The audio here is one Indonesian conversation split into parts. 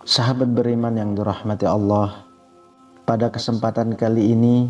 Sahabat beriman yang dirahmati Allah, pada kesempatan kali ini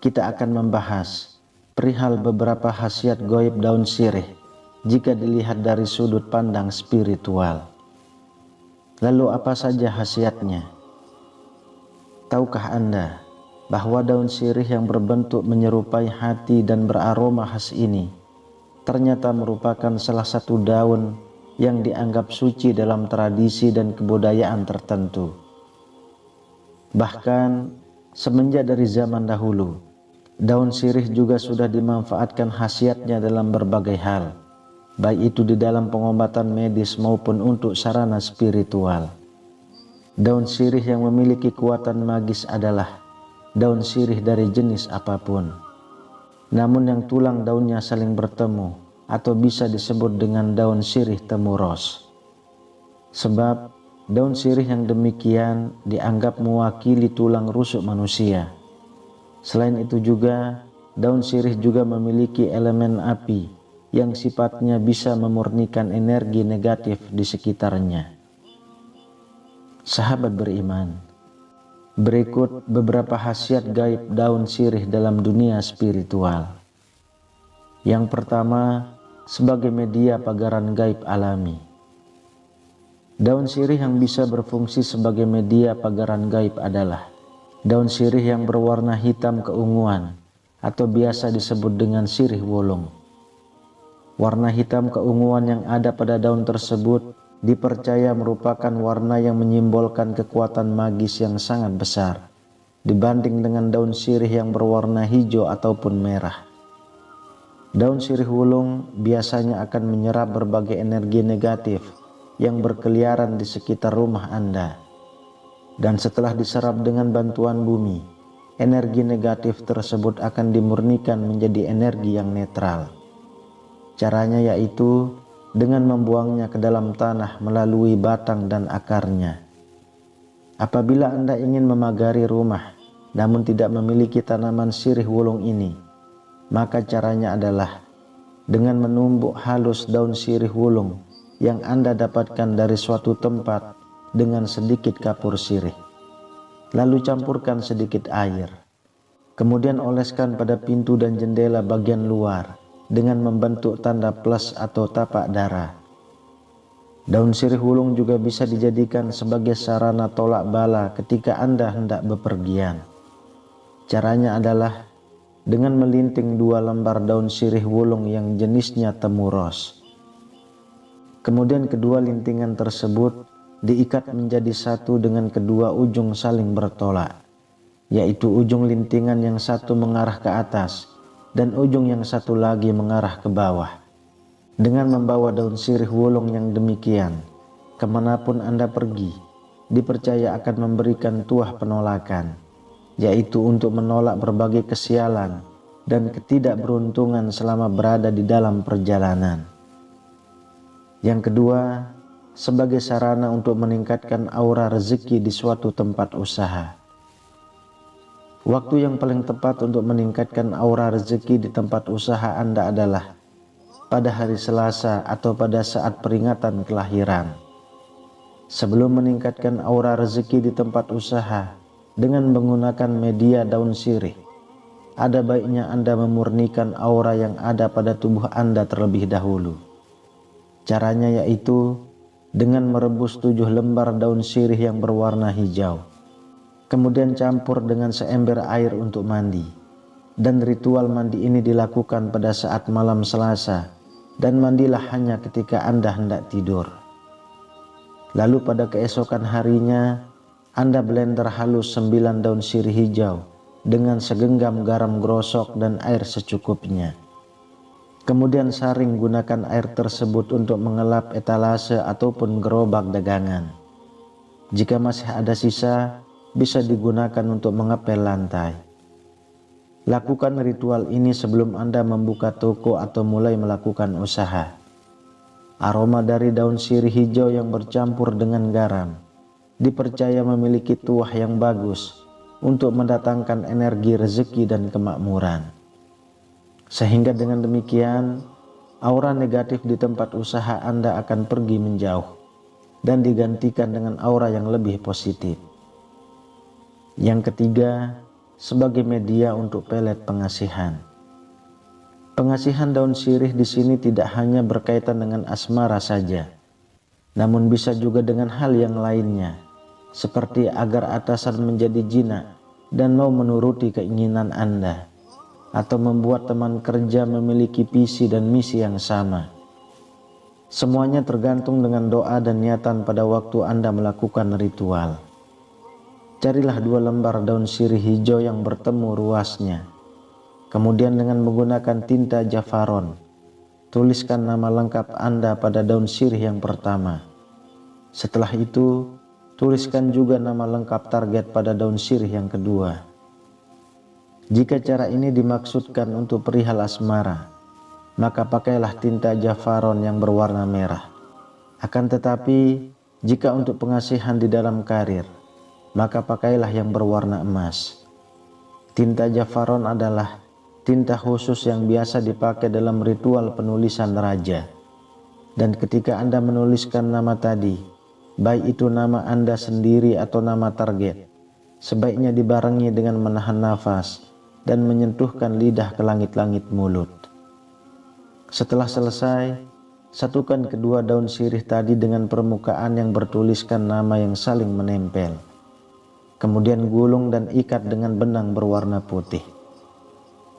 kita akan membahas perihal beberapa khasiat gaib daun sirih jika dilihat dari sudut pandang spiritual. Lalu apa saja khasiatnya? Tahukah Anda bahwa daun sirih yang berbentuk menyerupai hati dan beraroma khas ini ternyata merupakan salah satu daun yang dianggap suci dalam tradisi dan kebudayaan tertentu. Bahkan semenjak dari zaman dahulu, daun sirih juga sudah dimanfaatkan khasiatnya dalam berbagai hal, baik itu di dalam pengobatan medis maupun untuk sarana spiritual. Daun sirih yang memiliki kekuatan magis adalah daun sirih dari jenis apapun. Namun yang tulang daunnya saling bertemu atau bisa disebut dengan daun sirih temu ros. Sebab daun sirih yang demikian dianggap mewakili tulang rusuk manusia. Selain itu juga, daun sirih juga memiliki elemen api yang sifatnya bisa memurnikan energi negatif di sekitarnya. Sahabat beriman, berikut beberapa khasiat gaib daun sirih dalam dunia spiritual. Yang pertama, sebagai media pagaran gaib alami. Daun sirih yang bisa berfungsi sebagai media pagaran gaib adalah daun sirih yang berwarna hitam keunguan atau biasa disebut dengan sirih wulung. Warna hitam keunguan yang ada pada daun tersebut dipercaya merupakan warna yang menyimbolkan kekuatan magis yang sangat besar dibanding dengan daun sirih yang berwarna hijau ataupun merah. Daun sirih wulung biasanya akan menyerap berbagai energi negatif yang berkeliaran di sekitar rumah Anda. Dan setelah diserap dengan bantuan bumi, energi negatif tersebut akan dimurnikan menjadi energi yang netral. Caranya yaitu dengan membuangnya ke dalam tanah melalui batang dan akarnya. Apabila Anda ingin memagari rumah namun tidak memiliki tanaman sirih wulung ini, maka caranya adalah dengan menumbuk halus daun sirih wulung yang Anda dapatkan dari suatu tempat dengan sedikit kapur sirih. Lalu campurkan sedikit air. Kemudian oleskan pada pintu dan jendela bagian luar dengan membentuk tanda plus atau tapak darah. Daun sirih wulung juga bisa dijadikan sebagai sarana tolak bala ketika Anda hendak bepergian. Caranya adalah dengan melinting 2 lembar daun sirih wulung yang jenisnya temu ros. Kemudian kedua lintingan tersebut diikat menjadi satu dengan kedua ujung saling bertolak, yaitu ujung lintingan yang satu mengarah ke atas dan ujung yang satu lagi mengarah ke bawah. Dengan membawa daun sirih wulung yang demikian, kemanapun Anda pergi, dipercaya akan memberikan tuah penolakan, yaitu untuk menolak berbagai kesialan dan ketidakberuntungan selama berada di dalam perjalanan. Yang kedua, sebagai sarana untuk meningkatkan aura rezeki di suatu tempat usaha. Waktu yang paling tepat untuk meningkatkan aura rezeki di tempat usaha Anda adalah pada hari Selasa atau pada saat peringatan kelahiran. Sebelum meningkatkan aura rezeki di tempat usaha dengan menggunakan media daun sirih, ada baiknya Anda memurnikan aura yang ada pada tubuh Anda terlebih dahulu. Caranya yaitu dengan merebus 7 lembar daun sirih yang berwarna hijau. Kemudian campur dengan seember air untuk mandi. Dan ritual mandi ini dilakukan pada saat malam Selasa, dan mandilah hanya ketika Anda hendak tidur. Lalu pada keesokan harinya, Anda blender halus 9 daun sirih hijau dengan segenggam garam grosok dan air secukupnya. Kemudian saring gunakan air tersebut untuk mengelap etalase ataupun gerobak dagangan. Jika masih ada sisa, bisa digunakan untuk mengepel lantai. Lakukan ritual ini sebelum Anda membuka toko atau mulai melakukan usaha. Aroma dari daun sirih hijau yang bercampur dengan garam dipercaya memiliki tuah yang bagus untuk mendatangkan energi rezeki dan kemakmuran. Sehingga dengan demikian, aura negatif di tempat usaha Anda akan pergi menjauh. dan digantikan dengan aura yang lebih positif. Yang ketiga, sebagai media untuk pelet pengasihan. Pengasihan daun sirih di sini tidak hanya berkaitan dengan asmara saja, namun bisa juga dengan hal yang lainnya, seperti agar atasan menjadi jinak dan mau menuruti keinginan Anda, atau membuat teman kerja memiliki visi dan misi yang sama. Semuanya tergantung dengan doa dan niatan pada waktu Anda melakukan ritual. Carilah 2 lembar daun sirih hijau yang bertemu ruasnya. Kemudian dengan menggunakan tinta jafaron, tuliskan nama lengkap Anda pada daun sirih yang pertama. Setelah itu, tuliskan juga nama lengkap target pada daun sirih yang kedua. Jika cara ini dimaksudkan untuk perihal asmara, maka pakailah tinta jafaron yang berwarna merah. Akan tetapi, jika untuk pengasihan di dalam karir, maka pakailah yang berwarna emas. Tinta jafaron adalah tinta khusus yang biasa dipakai dalam ritual penulisan raja. Dan ketika Anda menuliskan nama tadi, baik itu nama Anda sendiri atau nama target, sebaiknya dibarengi dengan menahan nafas dan menyentuhkan lidah ke langit-langit mulut. Setelah selesai, satukan kedua daun sirih tadi dengan permukaan yang bertuliskan nama yang saling menempel. Kemudian gulung dan ikat dengan benang berwarna putih.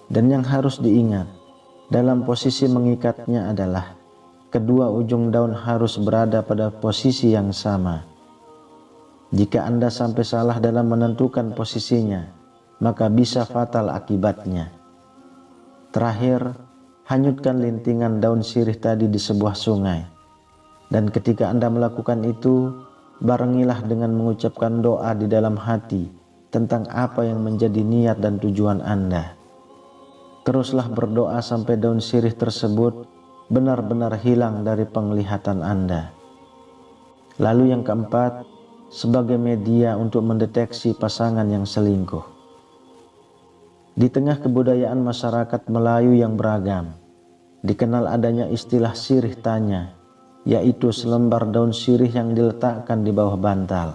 Dan yang harus diingat dalam posisi mengikatnya adalah kedua ujung daun harus berada pada posisi yang sama. Jika Anda sampai salah dalam menentukan posisinya, maka bisa fatal akibatnya. Terakhir, hanyutkan lintingan daun sirih tadi di sebuah sungai. Dan ketika Anda melakukan itu, barengilah dengan mengucapkan doa di dalam hati tentang apa yang menjadi niat dan tujuan Anda. Teruslah berdoa sampai daun sirih tersebut benar-benar hilang dari penglihatan Anda. Lalu yang keempat, sebagai media untuk mendeteksi pasangan yang selingkuh. Di tengah kebudayaan masyarakat Melayu yang beragam, dikenal adanya istilah sirih tanya, yaitu selembar daun sirih yang diletakkan di bawah bantal,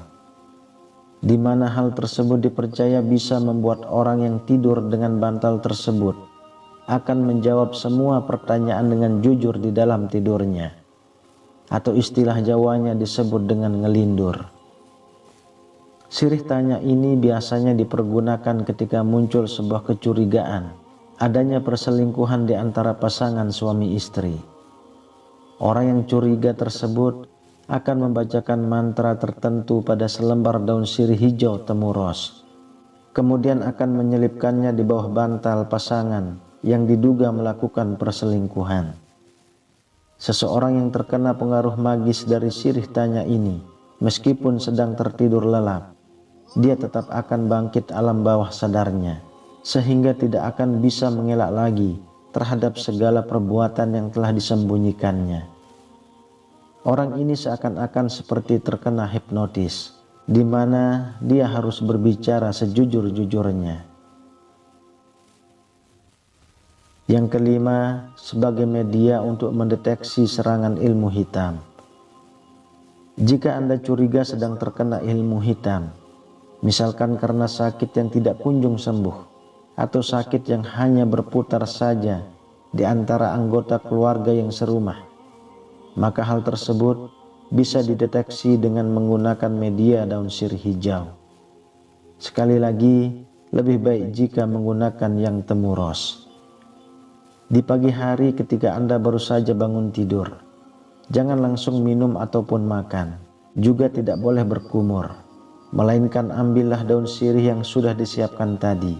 di mana hal tersebut dipercaya bisa membuat orang yang tidur dengan bantal tersebut akan menjawab semua pertanyaan dengan jujur di dalam tidurnya, atau istilah Jawanya disebut dengan ngelindur. Sirih tanya ini biasanya dipergunakan ketika muncul sebuah kecurigaan adanya perselingkuhan di antara pasangan suami istri. Orang yang curiga tersebut akan membacakan mantra tertentu pada selembar daun sirih hijau temuros, kemudian akan menyelipkannya di bawah bantal pasangan yang diduga melakukan perselingkuhan. Seseorang yang terkena pengaruh magis dari sirih tanya ini, meskipun sedang tertidur lelap, dia tetap akan bangkit alam bawah sadarnya, sehingga tidak akan bisa mengelak lagi terhadap segala perbuatan yang telah disembunyikannya. Orang ini seakan-akan seperti terkena hipnotis, di mana dia harus berbicara sejujur-jujurnya. Yang kelima, sebagai media untuk mendeteksi serangan ilmu hitam. Jika Anda curiga sedang terkena ilmu hitam, misalkan karena sakit yang tidak kunjung sembuh, atau sakit yang hanya berputar saja di antara anggota keluarga yang serumah, maka hal tersebut bisa dideteksi dengan menggunakan media daun sirih hijau. Sekali lagi, lebih baik jika menggunakan yang temuros. Di pagi hari ketika Anda baru saja bangun tidur, jangan langsung minum ataupun makan, juga tidak boleh berkumur, melainkan ambillah daun sirih yang sudah disiapkan tadi.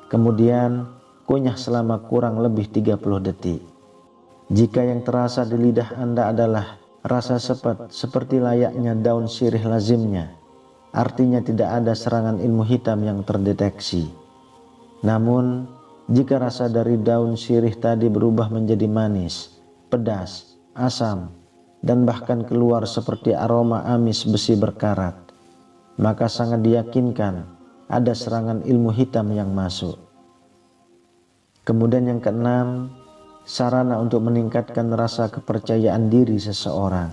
Kemudian kunyah selama kurang lebih 30 detik. Jika yang terasa di lidah Anda adalah rasa sepet seperti layaknya daun sirih lazimnya, artinya tidak ada serangan ilmu hitam yang terdeteksi. Namun, jika rasa dari daun sirih tadi berubah menjadi manis, pedas, asam, dan bahkan keluar seperti aroma amis besi berkarat, maka sangat diyakinkan ada serangan ilmu hitam yang masuk. Kemudian yang keenam, sarana untuk meningkatkan rasa kepercayaan diri seseorang.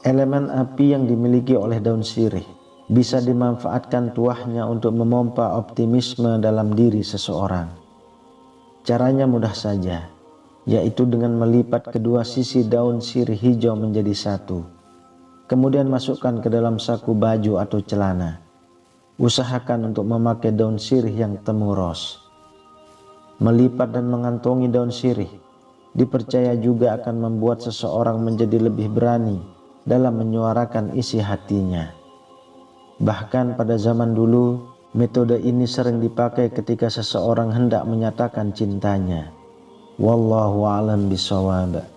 Elemen api yang dimiliki oleh daun sirih bisa dimanfaatkan tuahnya untuk memompa optimisme dalam diri seseorang. Caranya mudah saja, yaitu dengan melipat kedua sisi daun sirih hijau menjadi satu. Kemudian masukkan ke dalam saku baju atau celana. Usahakan untuk memakai daun sirih yang temu ros. Melipat dan mengantongi daun sirih dipercaya juga akan membuat seseorang menjadi lebih berani dalam menyuarakan isi hatinya. Bahkan pada zaman dulu, metode ini sering dipakai ketika seseorang hendak menyatakan cintanya. Wallahu a'lam bishawab.